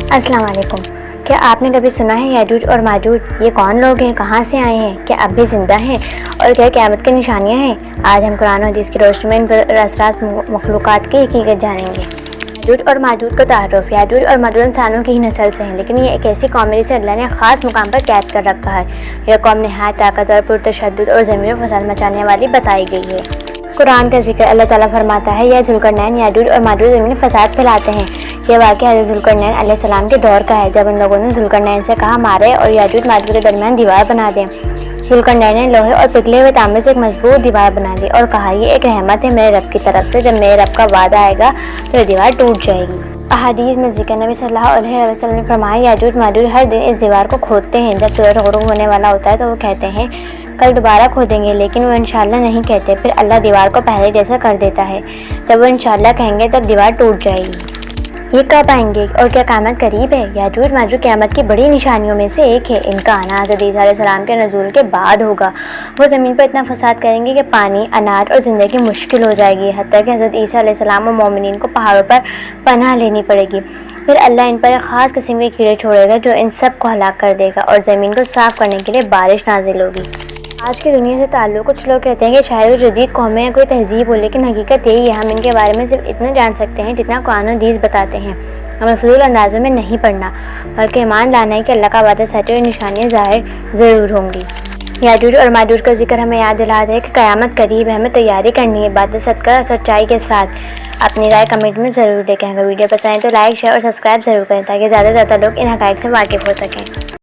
अस्सलाम वालेकुम। क्या आपने कभी सुना है याजूज और माजूज ये कौन लोग हैं, कहाँ से आए हैं, क्या अब भी ज़िंदा हैं और क्या क़यामत की निशानियाँ हैं? आज हम कुरान और हदीस की रोशनी में इन असरास मखलूक़ात की हकीकत जानेंगे। याजूज और माजूज का तारुफ़। याजूज और माजूज इंसानों की ही नस्ल से हैं, लेकिन ये एक ऐसी कौम है जिसे अल्लाह ने ख़ास मुकाम पर कैद कर रखा है। यह कौम नहायत ताकतवर, पुरतशद्दुद और ज़मीन में फसाद मचाने वाली बताई गई है। कुरान का जिक्र। अल्लाह ताला फरमाता है, यह ज़ुल्करनैन याजूज और माजूज ज़मीन में फसाद फैलाते हैं। यह वाक़या हज़रत ज़ुल्करनैन अलैहिस्सलाम के दौर का है, जब उन लोगों ने ज़ुल्करनैन से कहा, हमारे और याजूज माजूज के दरमियान दीवार बना दें। ज़ुल्करनैन ने लोहे और पिघले हुए तांबे से एक मजबूत दीवार बना दी और कहा, ये एक रहमत है मेरे रब की तरफ से, जब मेरे रब का वादा आएगा तो ये दीवार टूट जाएगी। अहादीस में ज़िक्र। नबी सल्लल्लाहु अलैहि वसल्लम ने फरमाया, याजूज माजूज हर दिन इस दीवार को खोदते हैं। जब सूरज गुरूब होने वाला होता है तो वो कहते हैं कल दोबारा खोदेंगे, लेकिन वो इंशाअल्लाह नहीं कहते। फिर अल्लाह दीवार को पहले जैसा कर देता है। जब वो इंशाअल्लाह कहेंगे तब दीवार टूट जाएगी। ये कब आएंगे और क्या क़यामत करीब है? याजूज माजूज क़यामत की बड़ी निशानियों में से एक है। इनका आना हज़रत ईसा अलैहिस्सलाम के नज़ूल के बाद होगा। वो ज़मीन पर इतना फसाद करेंगे कि पानी, अनाज और ज़िंदगी मुश्किल हो जाएगी, हत्ता कि हज़रत ईसा अलैहिस्सलाम और मोमिनीन को पहाड़ों पर पनाह लेनी पड़ेगी। फिर अल्लाह इन पर एक ख़ास किस्म के कीड़े छोड़ेगा जो इन सब को हलाक कर देगा और ज़मीन को साफ़ करने के लिए बारिश नाजिल होगी। आज की दुनिया से ताल्लुक़। कुछ लोग कहते हैं कि शायद वो जदीद कौमें या कोई तहज़ीब हो, लेकिन हकीकत यही है, हम इनके बारे में सिर्फ इतना जान सकते हैं जितना कुरान और हदीस बताते हैं। हमें फजूल अंदाज़ों में नहीं पढ़ना, बल्कि ईमान लाना है कि अल्लाह का वादा सच और निशानियाँ ज़ाहिर ज़रूर होंगी। याजूज और माजूज का जिक्र हमें याद दिलाता है कि क़यामत करीब है, हमें तैयारी करनी है, इबादत सदका सच्चाई के साथ। अपनी राय कमेंट में ज़रूर दें। अगर वीडियो पसंद आए तो लाइक, शेयर और सब्सक्राइब ज़रूर करें ताकि ज़्यादा से ज़्यादा लोग इन हक़ाइक़ से वाकिफ़ हो सकें।